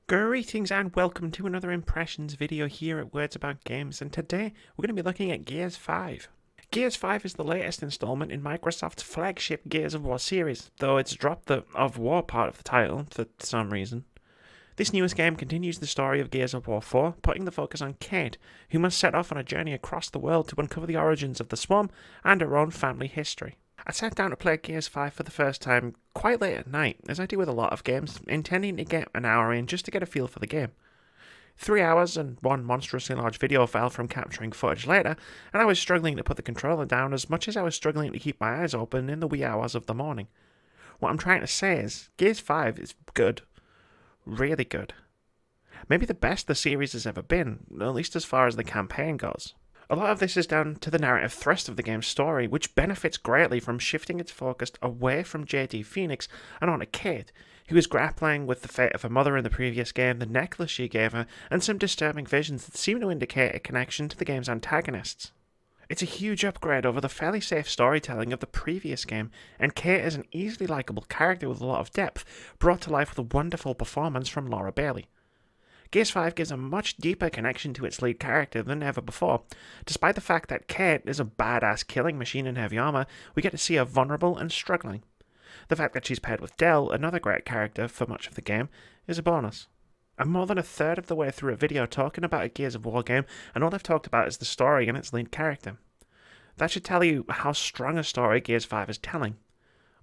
Greetings and welcome to another Impressions video here at Words About Games, and today we're going to be looking at Gears 5. Gears 5 is the latest installment in Microsoft's flagship Gears of War series, though it's dropped the of War part of the title for some reason. This newest game continues the story of Gears of War 4, putting the focus on Kate, who must set off on a journey across the world to uncover the origins of the Swarm and her own family history. I sat down to play Gears 5 for the first time quite late at night, as I do with a lot of games, intending to get an hour in just to get a feel for the game. 3 hours and one monstrously large video file from capturing footage later, and I was struggling to put the controller down as much as I was struggling to keep my eyes open in the wee hours of the morning. What I'm trying to say is, Gears 5 is good. Really good. Maybe the best the series has ever been, at least as far as the campaign goes. A lot of this is down to the narrative thrust of the game's story, which benefits greatly from shifting its focus away from JD Phoenix and onto Kate, who is grappling with the fate of her mother in the previous game, the necklace she gave her, and some disturbing visions that seem to indicate a connection to the game's antagonists. It's a huge upgrade over the fairly safe storytelling of the previous game, and Kate is an easily likeable character with a lot of depth, brought to life with a wonderful performance from Laura Bailey. Gears 5 gives a much deeper connection to its lead character than ever before. Despite the fact that Kate is a badass killing machine in heavy armor, we get to see her vulnerable and struggling. The fact that she's paired with Del, another great character for much of the game, is a bonus. I'm more than a third of the way through a video talking about a Gears of War game, and all I've talked about is the story and its lead character. That should tell you how strong a story Gears 5 is telling.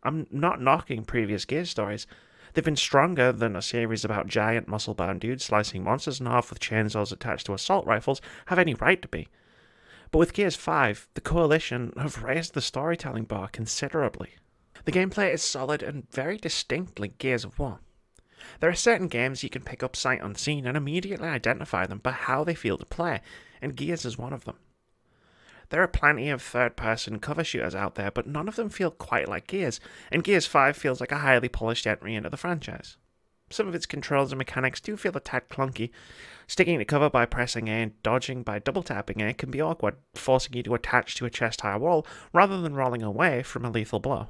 I'm not knocking previous Gears stories. They've been stronger than a series about giant muscle-bound dudes slicing monsters in half with chainsaws attached to assault rifles have any right to be. But with Gears 5, the Coalition have raised the storytelling bar considerably. The gameplay is solid and very distinctly Gears of War. There are certain games you can pick up sight unseen and immediately identify them by how they feel to play, and Gears is one of them. There are plenty of third-person cover shooters out there, but none of them feel quite like Gears, and Gears 5 feels like a highly polished entry into the franchise. Some of its controls and mechanics do feel a tad clunky. Sticking to cover by pressing A and dodging by double-tapping A can be awkward, forcing you to attach to a chest-high wall rather than rolling away from a lethal blow.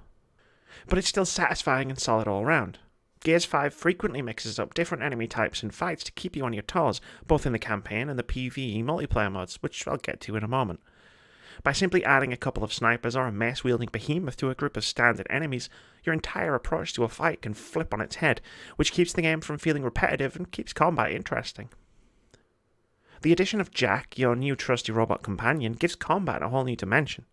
But it's still satisfying and solid all around. Gears 5 frequently mixes up different enemy types and fights to keep you on your toes, both in the campaign and the PvE multiplayer modes, which I'll get to in a moment. By simply adding a couple of snipers or a mace-wielding behemoth to a group of standard enemies, your entire approach to a fight can flip on its head, which keeps the game from feeling repetitive and keeps combat interesting. The addition of Jack, your new trusty robot companion, gives combat a whole new dimension.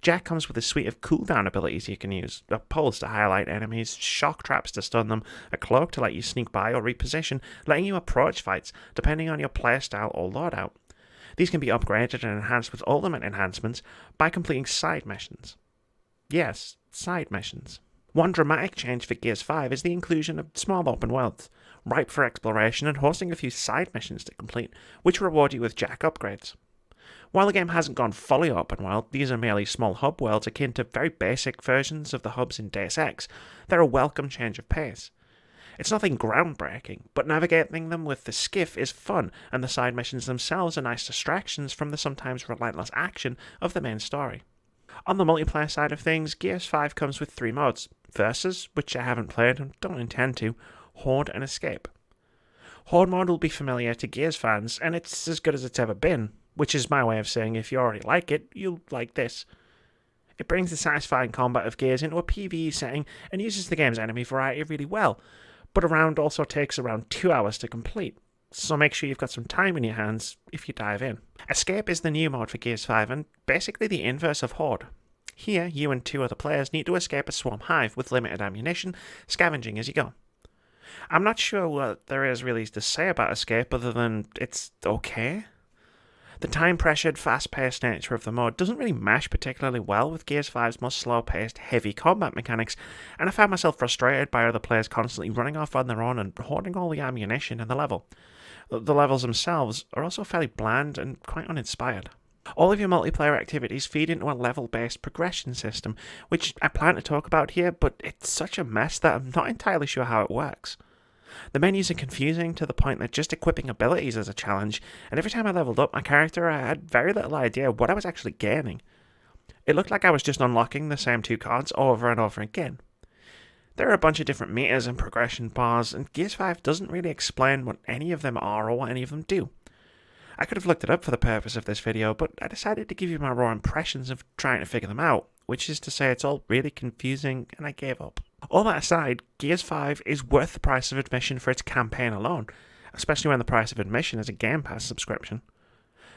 Jack comes with a suite of cooldown abilities you can use, a pulse to highlight enemies, shock traps to stun them, a cloak to let you sneak by or reposition, letting you approach fights depending on your playstyle or loadout. These can be upgraded and enhanced with ultimate enhancements by completing side missions. Yes, side missions. One dramatic change for Gears 5 is the inclusion of small open worlds, ripe for exploration and hosting a few side missions to complete, which reward you with Jack upgrades. While the game hasn't gone fully open world, these are merely small hub worlds akin to very basic versions of the hubs in Deus Ex. They're a welcome change of pace. It's nothing groundbreaking, but navigating them with the skiff is fun, and the side missions themselves are nice distractions from the sometimes relentless action of the main story. On the multiplayer side of things, Gears 5 comes with 3 modes: Versus, which I haven't played and don't intend to, Horde, and Escape. Horde mode will be familiar to Gears fans, and it's as good as it's ever been, which is my way of saying if you already like it, you'll like this. It brings the satisfying combat of Gears into a PvE setting and uses the game's enemy variety really well, but a round also takes around 2 hours to complete, so make sure you've got some time in your hands if you dive in. Escape is the new mode for Gears 5 and basically the inverse of Horde. Here, you and 2 other players need to escape a swarm hive with limited ammunition, scavenging as you go. I'm not sure what there is really to say about Escape other than it's okay. The time-pressured, fast-paced nature of the mode doesn't really mesh particularly well with Gears 5's more slow-paced, heavy combat mechanics, and I found myself frustrated by other players constantly running off on their own and hoarding all the ammunition in the level. The levels themselves are also fairly bland and quite uninspired. All of your multiplayer activities feed into a level-based progression system, which I plan to talk about here, but it's such a mess that I'm not entirely sure how it works. The menus are confusing to the point that just equipping abilities is a challenge, and every time I leveled up my character I had very little idea what I was actually gaining. It looked like I was just unlocking the same 2 cards over and over again. There are a bunch of different meters and progression bars, and Gears 5 doesn't really explain what any of them are or what any of them do. I could have looked it up for the purpose of this video, but I decided to give you my raw impressions of trying to figure them out, which is to say it's all really confusing, and I gave up. All that aside, Gears 5 is worth the price of admission for its campaign alone, especially when the price of admission is a Game Pass subscription.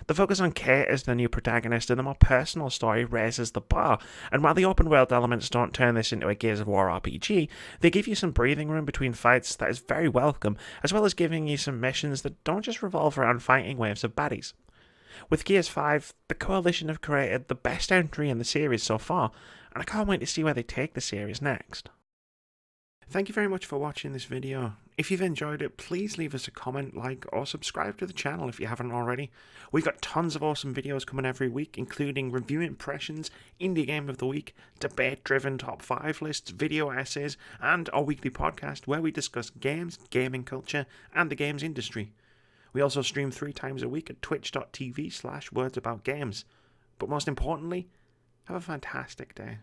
The focus on Kate as the new protagonist and the more personal story raises the bar, and while the open world elements don't turn this into a Gears of War RPG, they give you some breathing room between fights that is very welcome, as well as giving you some missions that don't just revolve around fighting waves of baddies. With Gears 5, the Coalition have created the best entry in the series so far, and I can't wait to see where they take the series next. Thank you very much for watching this video. If you've enjoyed it, please leave us a comment, like, or subscribe to the channel if you haven't already. We've got tons of awesome videos coming every week, including review impressions, indie game of the week, debate-driven top 5 lists, video essays, and our weekly podcast where we discuss games, gaming culture, and the games industry. We also stream 3 times a week at twitch.tv/wordsaboutgames. But most importantly, have a fantastic day.